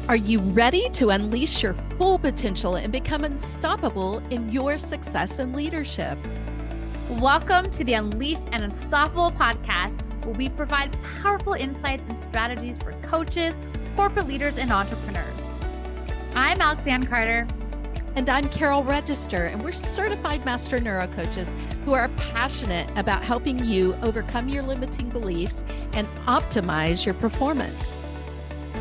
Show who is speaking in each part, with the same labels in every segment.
Speaker 1: Are you ready to unleash your full potential and become unstoppable in your success and leadership?
Speaker 2: Welcome to the Unleashed and Unstoppable podcast, where we provide powerful insights and strategies for coaches, corporate leaders, and entrepreneurs. I'm Alexanne Carter.
Speaker 1: And I'm Carol Register, and we're certified master neurocoaches who are passionate about helping you overcome your limiting beliefs and optimize your performance.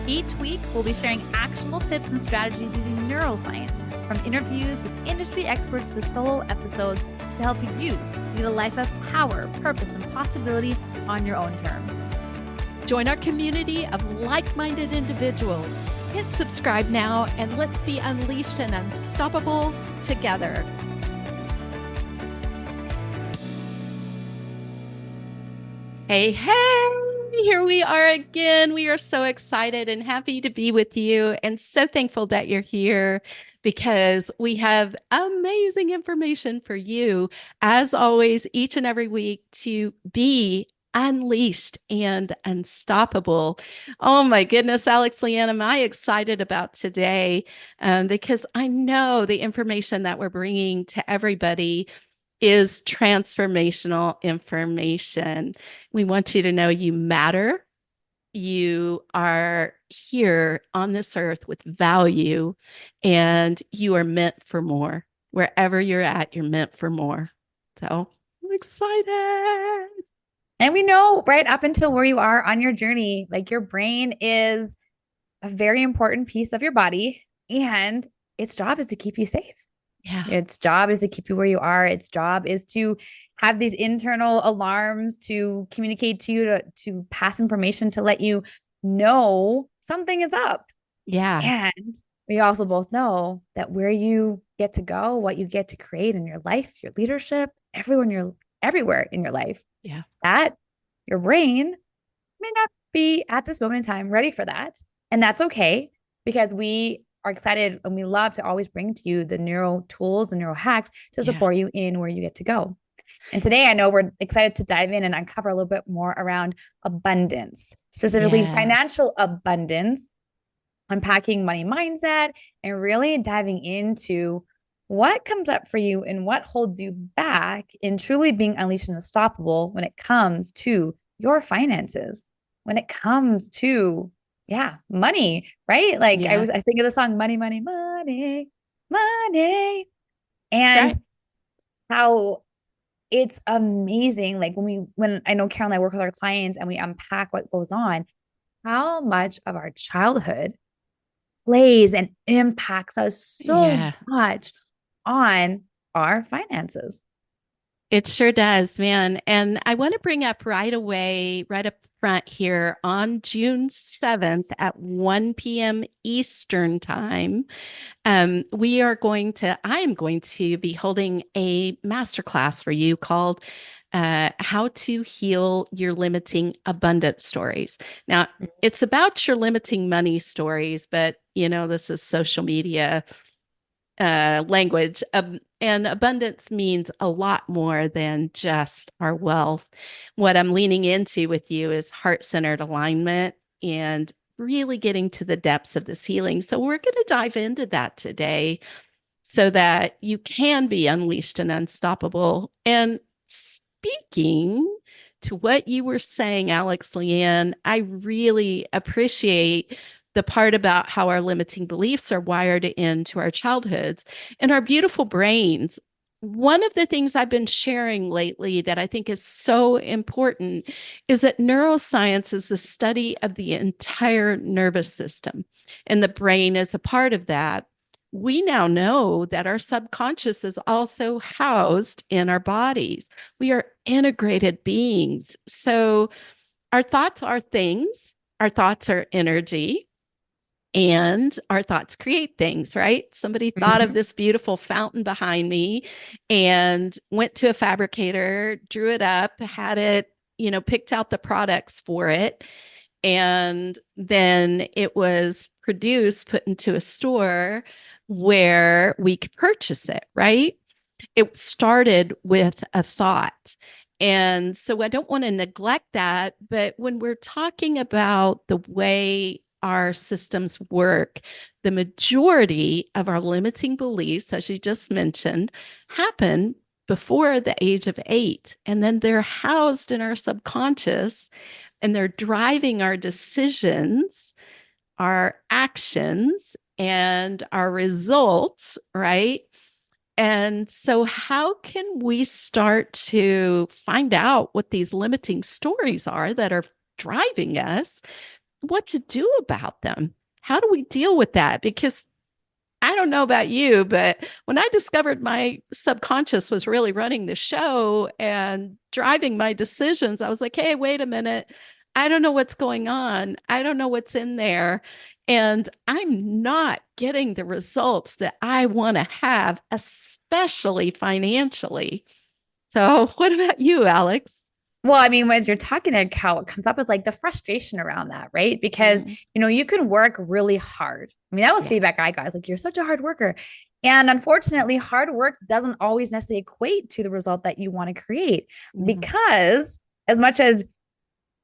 Speaker 2: Each week, we'll be sharing actionable tips and strategies using neuroscience, from interviews with industry experts to solo episodes, to help you lead a life of power, purpose, and possibility on your own terms.
Speaker 1: Join our community of like-minded individuals. Hit subscribe now, and let's be unleashed and unstoppable together. Hey, here we are again. We are so excited and happy to be with you, and so thankful that you're here because we have amazing information for you, as always, each and every week, to be unleashed and unstoppable. Oh my goodness, Alex Leanne, am I excited about today because I know the information that we're bringing to everybody is transformational information. We want you to know you matter. You are here on this earth with value, and you are meant for more. Wherever you're at, you're meant for more. So I'm excited.
Speaker 2: And we know right up until where you are on your journey, like your brain is a very important piece of your body, and its job is to keep you safe.
Speaker 1: Yeah.
Speaker 2: Its job is to keep you where you are. Its job is to have these internal alarms to communicate to you, to pass information to let you know something is up.
Speaker 1: Yeah.
Speaker 2: And we also both know that where you get to go, what you get to create in your life, your leadership, everywhere in your life,
Speaker 1: Yeah.
Speaker 2: that your brain may not be at this moment in time ready for that. And that's okay, because we are excited and we love to always bring to you the neuro tools and neuro hacks to support you in where you get to go. And today I know we're excited to dive in and uncover a little bit more around abundance, specifically financial abundance, unpacking money mindset, and really diving into what comes up for you and what holds you back in truly being unleashed and unstoppable when it comes to your finances, when it comes to money, right? Like I think of the song Money, Money, Money, Money. And how it's amazing. Like when I know Carol and I work with our clients and we unpack what goes on, how much of our childhood plays and impacts us so much on our finances.
Speaker 1: It sure does, man. And I want to bring up right away, right up front here, on June 7th at 1 p.m. Eastern time, I am going to be holding a masterclass for you called How to Heal Your Limiting Abundance Stories. Now, it's about your limiting money stories, but this is social media language. And abundance means a lot more than just our wealth. What I'm leaning into with you is heart-centered alignment and really getting to the depths of this healing. So we're going to dive into that today so that you can be unleashed and unstoppable. And speaking to what you were saying, Alex Leanne, I really appreciate the part about how our limiting beliefs are wired into our childhoods and our beautiful brains. One of the things I've been sharing lately that I think is so important is that neuroscience is the study of the entire nervous system, and the brain is a part of that. We now know that our subconscious is also housed in our bodies. We are integrated beings. So our thoughts are things, our thoughts are energy. And our thoughts create things, right? Somebody thought of this beautiful fountain behind me and went to a fabricator, drew it up, had it, picked out the products for it. And then it was produced, put into a store where we could purchase it, right? It started with a thought. And so I don't want to neglect that. But when we're talking about the way our systems work, the majority of our limiting beliefs, as you just mentioned, happen before the age of 8. And then they're housed in our subconscious and they're driving our decisions, our actions, and our results, right? And so, how can we start to find out what these limiting stories are that are driving us, what to do about them? How do we deal with that? Because I don't know about you, but when I discovered my subconscious was really running the show and driving my decisions, I was like, hey, wait a minute. I don't know what's going on. I don't know what's in there. And I'm not getting the results that I want to have, especially financially. So, what about you, Alex?
Speaker 2: Well, I mean, as you're talking there, Cal, what comes up is like the frustration around that, right? Because,
Speaker 1: Mm,
Speaker 2: you can work really hard. I mean, that was
Speaker 1: yeah.
Speaker 2: feedback I got. It's like, you're such a hard worker. And unfortunately, hard work doesn't always necessarily equate to the result that you want to create
Speaker 1: Mm,
Speaker 2: because as much as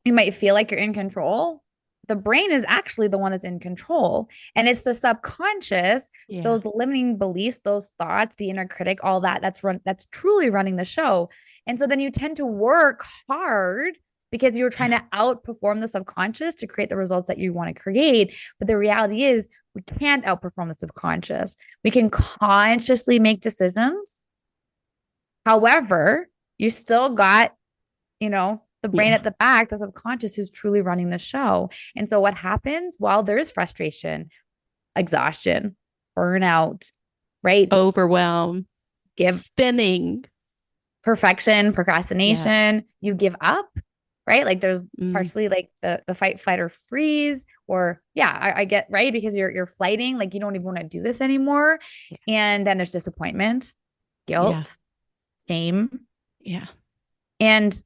Speaker 2: you might feel like you're in control, the brain is actually the one that's in control. And it's the subconscious,
Speaker 1: yeah.
Speaker 2: those limiting beliefs, those thoughts, the inner critic, all that's truly running the show. And so then you tend to work hard because you're trying
Speaker 1: Yeah.
Speaker 2: to outperform the subconscious to create the results that you want to create. But the reality is we can't outperform the subconscious. We can consciously make decisions. However, you still got the brain
Speaker 1: Yeah.
Speaker 2: at the back, the subconscious who's truly running the show. And so what happens? Well, there's frustration, exhaustion, burnout, right?
Speaker 1: Overwhelm,
Speaker 2: Give
Speaker 1: spinning.
Speaker 2: perfection,
Speaker 1: Yeah.
Speaker 2: procrastination, you give up, right? Like there's
Speaker 1: Mm,
Speaker 2: partially like the fight, flight, or freeze, or yeah, I get right because you're flighting, like you don't even want to do this anymore.
Speaker 1: yeah.
Speaker 2: And then there's disappointment,
Speaker 1: Yeah.
Speaker 2: guilt, shame.
Speaker 1: Yeah.
Speaker 2: And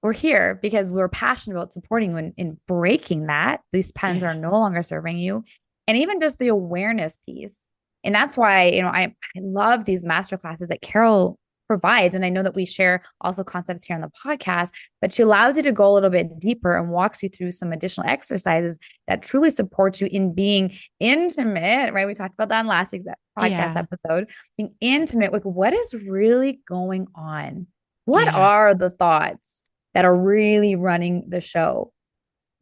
Speaker 2: we're here because we're passionate about supporting you in breaking that. These patterns
Speaker 1: Yeah.
Speaker 2: are no longer serving you. And even just the awareness piece. And that's why, I love these master classes that Carol provides. And I know that we share also concepts here on the podcast, but she allows you to go a little bit deeper and walks you through some additional exercises that truly support you in being intimate, right? We talked about that in last week's podcast
Speaker 1: Yeah.
Speaker 2: episode, being intimate with what is really going on. What
Speaker 1: Yeah.
Speaker 2: are the thoughts that are really running the show?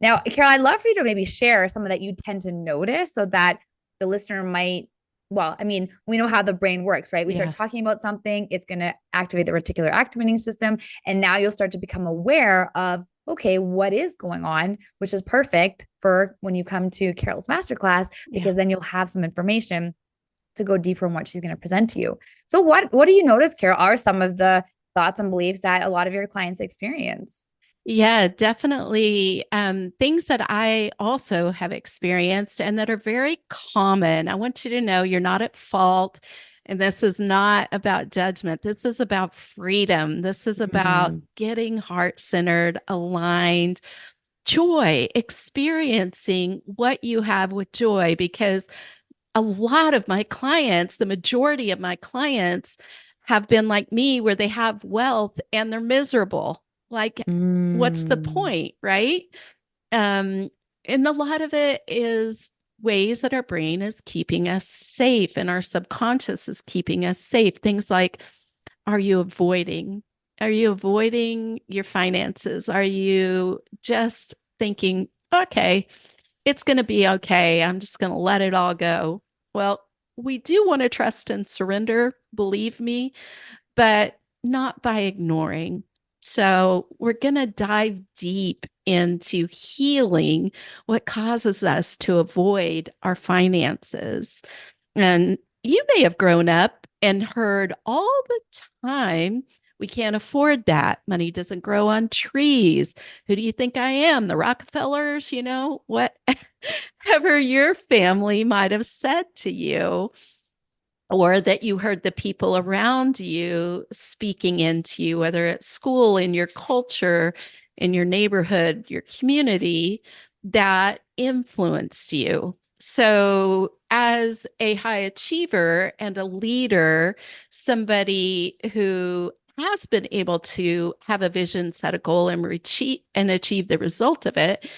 Speaker 2: Now, Carol, I'd love for you to maybe share some of that you tend to notice so that the listener might, well, I mean, we know how the brain works, right? We start
Speaker 1: Yeah.
Speaker 2: talking about something, it's going to activate the reticular activating system. And now you'll start to become aware of, okay, what is going on, which is perfect for when you come to Carol's masterclass,
Speaker 1: Yeah.
Speaker 2: because then you'll have some information to go deeper in what she's going to present to you. So what do you notice, Carol, are some of the thoughts and beliefs that a lot of your clients experience?
Speaker 1: Yeah, definitely. Things that I also have experienced and that are very common. I want you to know you're not at fault. And this is not about judgment. This is about freedom. This is about
Speaker 2: Mm,
Speaker 1: getting heart centered, aligned, joy, experiencing what you have with joy. Because a lot of my clients, the majority of my clients, have been like me, where they have wealth and they're miserable. Like, what's the
Speaker 2: mm,
Speaker 1: point, right? Um, and a lot of it is ways that our brain is keeping us safe and our subconscious is keeping us safe. Things like, are you avoiding? Are you avoiding your finances? Are you just thinking, okay, it's going to be okay. I'm just going to let it all go. Well, we do want to trust and surrender, believe me, but not by ignoring. So, we're going to dive deep into healing what causes us to avoid our finances. And you may have grown up and heard all the time, we can't afford that. Money doesn't grow on trees. Who do you think I am? The Rockefellers, whatever your family might have said to you, or that you heard the people around you speaking into you, whether at school, in your culture, in your neighborhood, your community, that influenced you. So, as a high achiever and a leader, somebody who has been able to have a vision, set a goal, and achieve the result of it,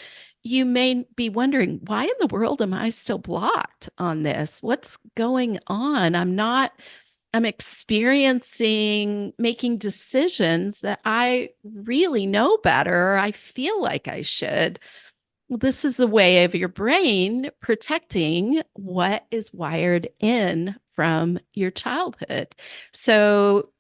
Speaker 1: you may be wondering, why in the world am I still blocked on this? What's going on? I'm experiencing making decisions that I really know better, or I feel like I should. Well, this is a way of your brain protecting what is wired in from your childhood. So,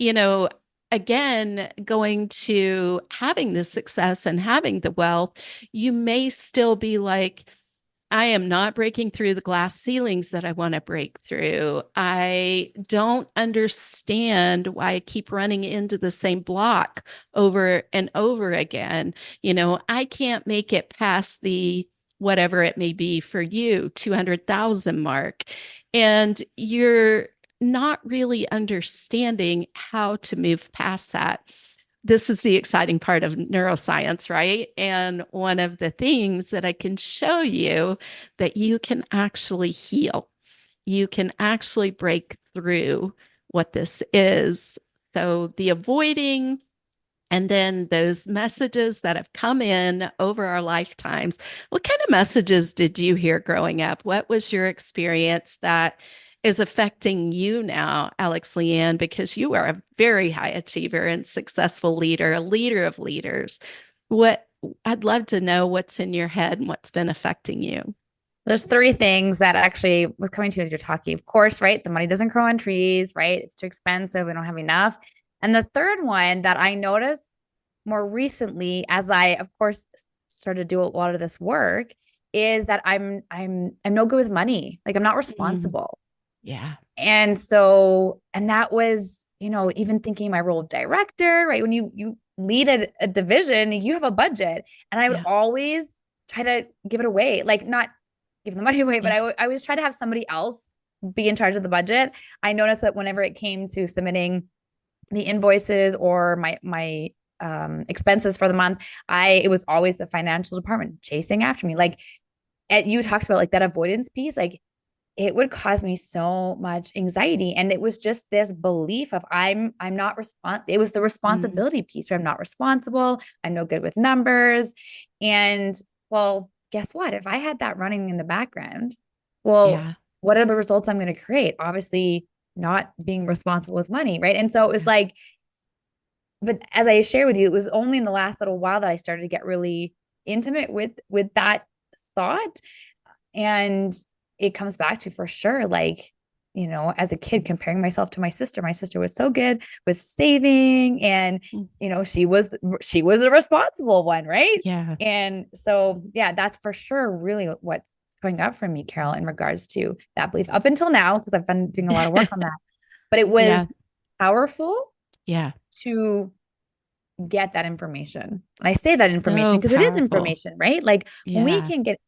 Speaker 1: again, going to having the success and having the wealth, you may still be like, I am not breaking through the glass ceilings that I want to break through. I don't understand why I keep running into the same block over and over again. I can't make it past the whatever it may be for you, 200,000 mark. And you're not really understanding how to move past that. This is the exciting part of neuroscience, right? And one of the things that I can show you that you can actually heal, you can actually break through what this is. So the avoiding, and then those messages that have come in over our lifetimes. What kind of messages did you hear growing up? What was your experience that is affecting you now, Alex Leanne? Because you are a very high achiever and successful leader, a leader of leaders. What I'd love to know what's in your head and what's been affecting you.
Speaker 2: There's three things that actually was coming to as you're talking. Of course, right? The money doesn't grow on trees, right? It's too expensive. We don't have enough. And the third one that I noticed more recently, as I, of course, started to do a lot of this work, is that I'm no good with money. Like I'm not
Speaker 1: Mm,
Speaker 2: responsible.
Speaker 1: yeah,
Speaker 2: And so, and that was, even thinking my role of director, right? When you lead a division, you have a budget, and I would
Speaker 1: yeah,
Speaker 2: always try to give it away, like not give the money away, but
Speaker 1: yeah.
Speaker 2: I always try to have somebody else be in charge of the budget. I noticed that whenever it came to submitting the invoices or my expenses for the month, it was always the financial department chasing after me. Like you talked about like that avoidance piece, like it would cause me so much anxiety. And it was just this belief of I'm not it was the
Speaker 1: Mm,
Speaker 2: responsibility piece where I'm not responsible, I'm no good with numbers. And well, guess what? If I had that running in the background, well,
Speaker 1: yeah,
Speaker 2: what are the results I'm going to create? Obviously, not being responsible with money, right? And so it was
Speaker 1: yeah.
Speaker 2: like, but as I shared with you, it was only in the last little while that I started to get really intimate with that thought. And it comes back to for sure, like, as a kid comparing myself to my sister. My sister was so good with saving, and
Speaker 1: Mm,
Speaker 2: she was a responsible one, right?
Speaker 1: yeah,
Speaker 2: And so yeah, that's for sure really what's going up for me, Carol, in regards to that belief up until now, because I've been doing a lot of work on that. But it
Speaker 1: yeah,
Speaker 2: was powerful
Speaker 1: yeah.
Speaker 2: to get that information. And I say that information
Speaker 1: So
Speaker 2: because it is
Speaker 1: powerful.
Speaker 2: information, right? Like when we
Speaker 1: Yeah.
Speaker 2: can get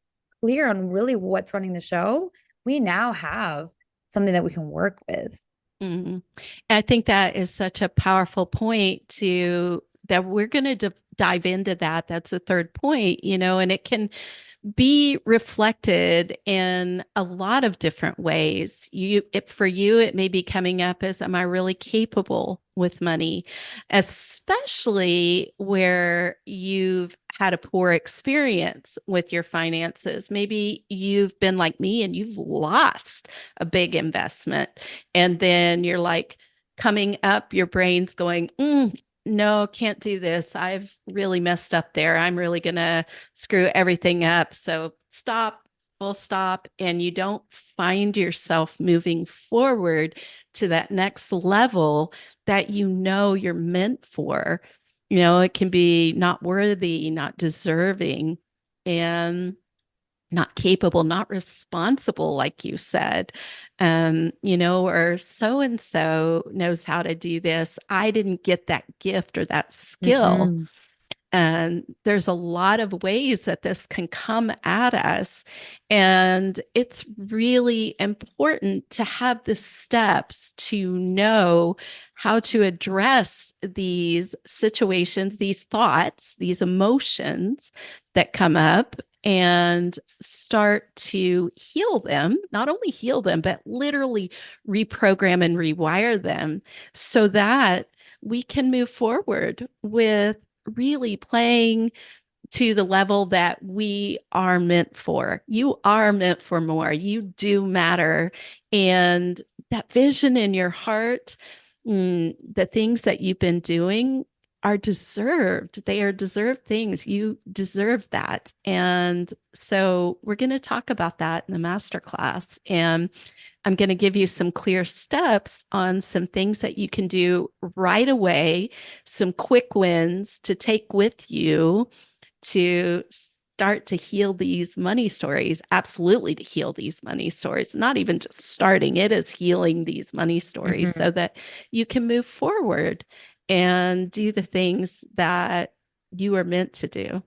Speaker 2: clear on really what's running the show, we now have something that we can work with.
Speaker 1: Mhm. I think that is such a powerful point to that we're going to dive into that. That's a third point, and it can be reflected in a lot of different ways. For you, it may be coming up as, am I really capable with money? Especially where you've had a poor experience with your finances. Maybe you've been like me and you've lost a big investment. And then you're like coming up, your brain's going, no, can't do this. I've really messed up there. I'm really going to screw everything up. So stop, full stop. And you don't find yourself moving forward to that next level that you're meant for. It can be not worthy, not deserving, and not capable, not responsible, like you said, or so and so knows how to do this. I didn't get that gift or that skill.
Speaker 2: Mm-hmm.
Speaker 1: And there's a lot of ways that this can come at us. And it's really important to have the steps to know how to address these situations, these thoughts, these emotions that come up and start to heal them, not only heal them, but literally reprogram and rewire them so that we can move forward with really playing to the level that we are meant for. You are meant for more. You do matter. And that vision in your heart, the things that you've been doing are deserved. They are deserved things. You deserve that. And so we're going to talk about that in the masterclass. And I'm going to give you some clear steps on some things that you can do right away, some quick wins to take with you to start to heal these money stories. Absolutely, to heal these money stories, not even just starting, it is healing these money stories
Speaker 2: Mhm.
Speaker 1: so that you can move forward and do the things that you are meant to do.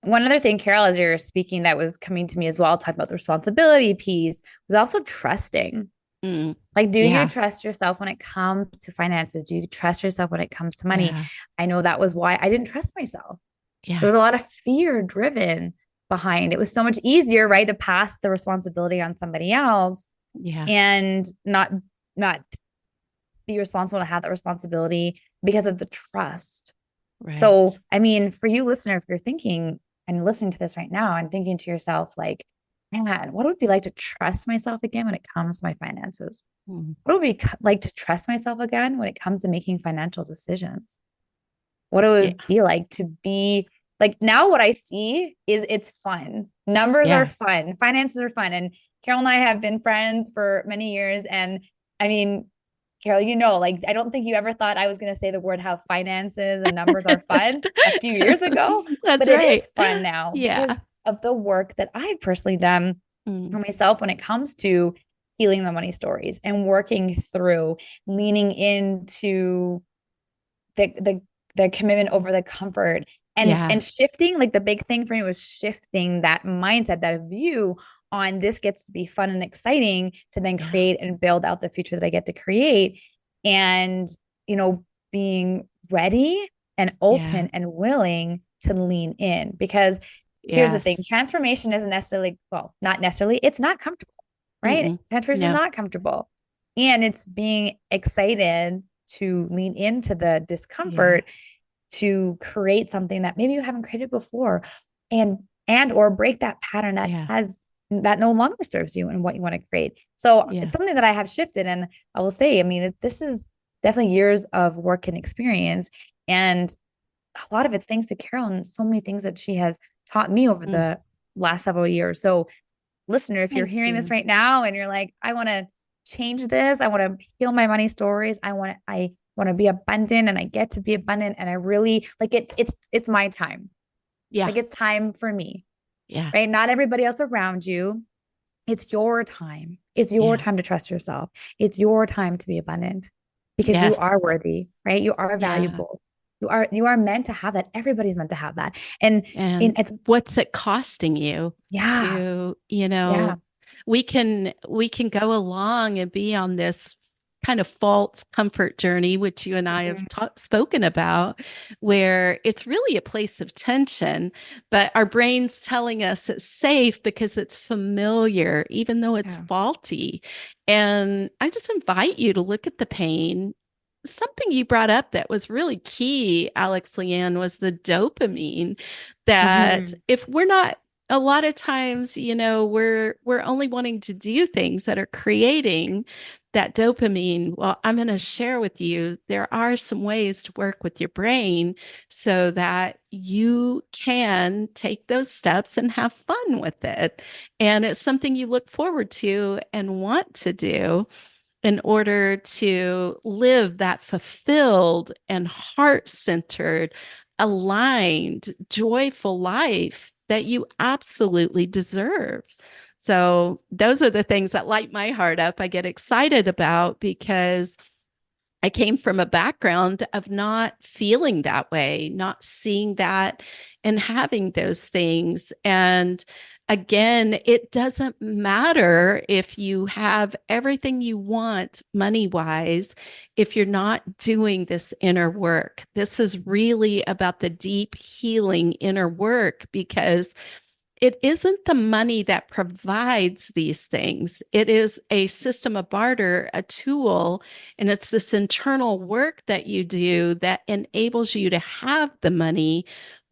Speaker 2: One other thing, Carol, as you're speaking, that was coming to me as well, talking about the responsibility piece, was also trusting.
Speaker 1: Mm,
Speaker 2: Like, do you
Speaker 1: yeah,
Speaker 2: trust yourself when it comes to finances? Do you trust yourself when it comes to money?
Speaker 1: yeah,
Speaker 2: I know that was why I didn't trust myself. There
Speaker 1: yeah,
Speaker 2: was a lot of fear driven behind. It was so much easier, right, to pass the responsibility on somebody else
Speaker 1: yeah,
Speaker 2: and not be responsible to have that responsibility because of the trust. So,
Speaker 1: right.
Speaker 2: I mean, for you, listener, if you're thinking and listening to this right now and thinking to yourself, like, man, what would it be like to trust myself again when it comes to my finances?
Speaker 1: Mm,
Speaker 2: What would it be like to trust myself again when it comes to making financial decisions? What it
Speaker 1: yeah,
Speaker 2: would be like to be like now what I see is it's fun. Numbers are
Speaker 1: yeah.
Speaker 2: fun, finances are fun. And Carol and I have been friends for many years. And I mean, Carol, like I don't think you ever thought I was going to say the word how finances and numbers are fun a few years ago,
Speaker 1: That's
Speaker 2: but it
Speaker 1: right.
Speaker 2: is fun now
Speaker 1: Yeah.
Speaker 2: because of the work that I've personally done
Speaker 1: Mm,
Speaker 2: for myself when it comes to healing the money stories and working through leaning into the the commitment over the comfort
Speaker 1: yeah.
Speaker 2: and shifting. Like the big thing for me was shifting that mindset, that view on this gets to be fun and exciting to then
Speaker 1: Yeah.
Speaker 2: create and build out the future that I get to create. And being ready and
Speaker 1: Yeah.
Speaker 2: open and willing to lean in, because here's the thing,
Speaker 1: Yes.
Speaker 2: transformation isn't necessarily, well, not necessarily, it's not comfortable, right?
Speaker 1: Mm-mm.
Speaker 2: Transformation is
Speaker 1: No.
Speaker 2: not comfortable, and it's being excited to lean into the
Speaker 1: Yeah.
Speaker 2: discomfort to create something that maybe you haven't created before, and or break that pattern
Speaker 1: Yeah.
Speaker 2: that no longer serves you and what you want to create. So
Speaker 1: Yeah.
Speaker 2: it's something that I have shifted. And I will say, I mean, this is definitely years of work and experience. And a lot of it's thanks to Carol and so many things that she has taught me over
Speaker 1: Mm.
Speaker 2: the last several years. So listener, if you're
Speaker 1: Thank
Speaker 2: hearing this
Speaker 1: you.
Speaker 2: right now and you're like, I want to change this, I want to heal my money stories, I want to be abundant and I get to be abundant and I really like it's my time.
Speaker 1: Yeah.
Speaker 2: Like it's time for me,
Speaker 1: Yeah.
Speaker 2: right? Not everybody else around you. It's your time. It's your
Speaker 1: Yeah.
Speaker 2: time to trust yourself. It's your time to be abundant because you are
Speaker 1: Yes.
Speaker 2: worthy, right? You are
Speaker 1: Yeah.
Speaker 2: valuable. You are meant to have that. Everybody's meant to have that. And
Speaker 1: And
Speaker 2: it's
Speaker 1: what's it costing you
Speaker 2: yeah,
Speaker 1: to,
Speaker 2: yeah.
Speaker 1: we can go along and be on this kind of false comfort journey, which you and I have
Speaker 2: Mhm.
Speaker 1: spoken about, where it's really a place of tension, but our brain's telling us it's safe because it's familiar, even though it's
Speaker 2: Yeah.
Speaker 1: faulty. And I just invite you to look at the pain. Something you brought up that was really key, Alex Leanne, was the dopamine. That
Speaker 2: Mhm.
Speaker 1: if we're not, a lot of times, we're only wanting to do things that are creating that dopamine. Well, I'm going to share with you, there are some ways to work with your brain so that you can take those steps and have fun with it. And it's something you look forward to and want to do in order to live that fulfilled and heart centered, aligned, joyful life that you absolutely deserve. So, those are the things that light my heart up. I get excited about because I came from a background of not feeling that way, not seeing that and having those things. And again, it doesn't matter if you have everything you want money wise, if you're not doing this inner work. This is really about the deep healing inner work because it isn't the money that provides these things. It is a system of barter, a tool, and it's this internal work that you do that enables you to have the money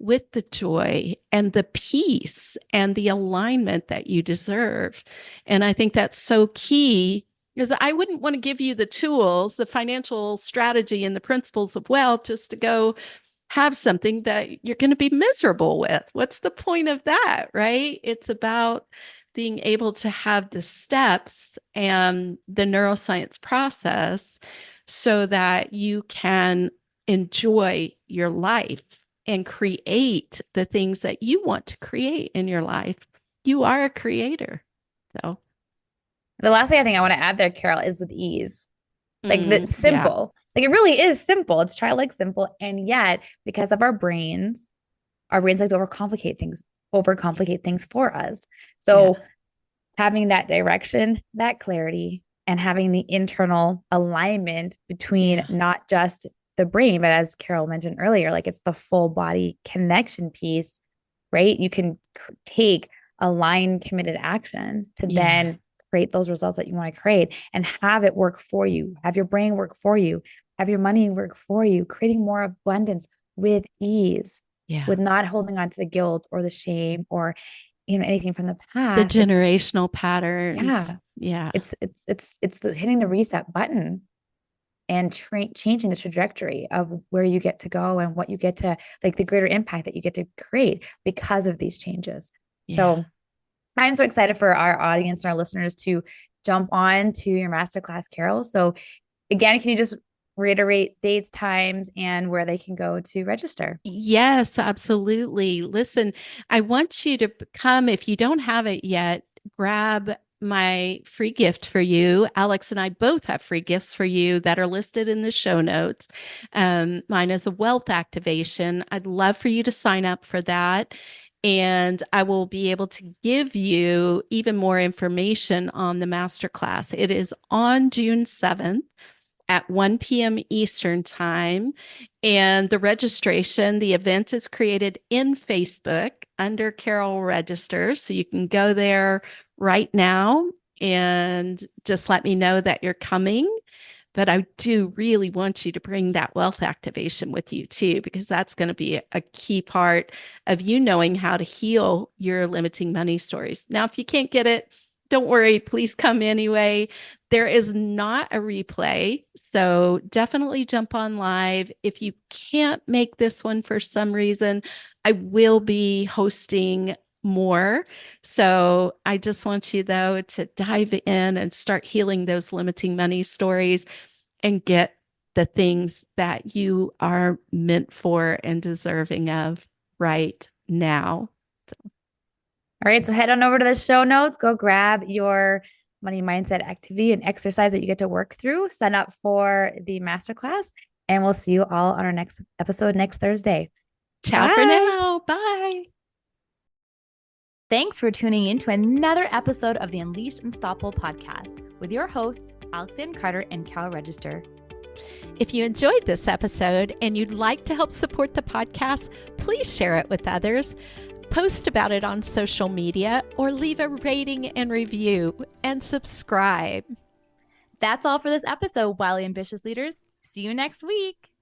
Speaker 1: with the joy and the peace and the alignment that you deserve. And I think that's so key because I wouldn't want to give you the tools, the financial strategy, and the principles of wealth just to go have something that you're going to be miserable with. What's the point of that, right? It's about being able to have the steps and the neuroscience process so that you can enjoy your life and create the things that you want to create in your life. You are a creator. So,
Speaker 2: The last thing I think I want to add there, Carol, is with ease. Like the
Speaker 1: yeah,
Speaker 2: simple. Like it really is simple. It's childlike simple. And yet, because of our brains like to overcomplicate things for us.
Speaker 1: yeah,
Speaker 2: So having that direction, that clarity, and having the internal alignment between
Speaker 1: yeah,
Speaker 2: not just the brain, but as Carol mentioned earlier, like it's the full body connection piece, right? You can take aligned, committed action to
Speaker 1: yeah,
Speaker 2: then create those results that you want to create and have it work for you, have your brain work for you, have your money work for you, creating more abundance with ease,
Speaker 1: yeah.
Speaker 2: with not holding on to the guilt or the shame or anything from the
Speaker 1: The
Speaker 2: past. It's
Speaker 1: generational patterns.
Speaker 2: yeah,
Speaker 1: Yeah,
Speaker 2: it's hitting the reset button and changing the trajectory of where you get to go and what you get to like the greater impact that you get to create because of these changes.
Speaker 1: yeah.
Speaker 2: So I'm so excited for our audience and our listeners to jump on to your masterclass, Carol. So again, can you just reiterate dates, times, and where they can go to register?
Speaker 1: Yes, absolutely. Listen, I want you to come, if you don't have it yet, grab my free gift for you. Alex and I both have free gifts for you that are listed in the show notes. Mine is a wealth activation. I'd love for you to sign up for that. And I will be able to give you even more information on the masterclass. It is on June 7th at 1 p.m. Eastern Time. And the registration, the event is created in Facebook under Carol Registers. So you can go there right now and just let me know that you're coming. But I do really want you to bring that wealth activation with you too, because that's going to be a key part of you knowing how to heal your limiting money stories. Now, if you can't get it, don't worry, please come anyway. There is not a replay, so definitely jump on live. If you can't make this one for some reason, I will be hosting more. So I just want you, though, to dive in and start healing those limiting money stories and get the things that you are meant for and deserving of right now.
Speaker 2: All right, so head on over to the show notes, go grab your money mindset activity and exercise that you get to work through, sign up for the masterclass, and we'll see you all on our next episode next Thursday.
Speaker 1: Ciao for
Speaker 2: Bye.
Speaker 1: now. Bye.
Speaker 2: Thanks for tuning in to another episode of the Unleashed Unstoppable podcast with your hosts, Alexandra Carter and Carol Register.
Speaker 1: If you enjoyed this episode and you'd like to help support the podcast, please share it with others. Post about it on social media or leave a rating and review and subscribe.
Speaker 2: That's all for this episode, Wildly Ambitious Leaders. See you next week.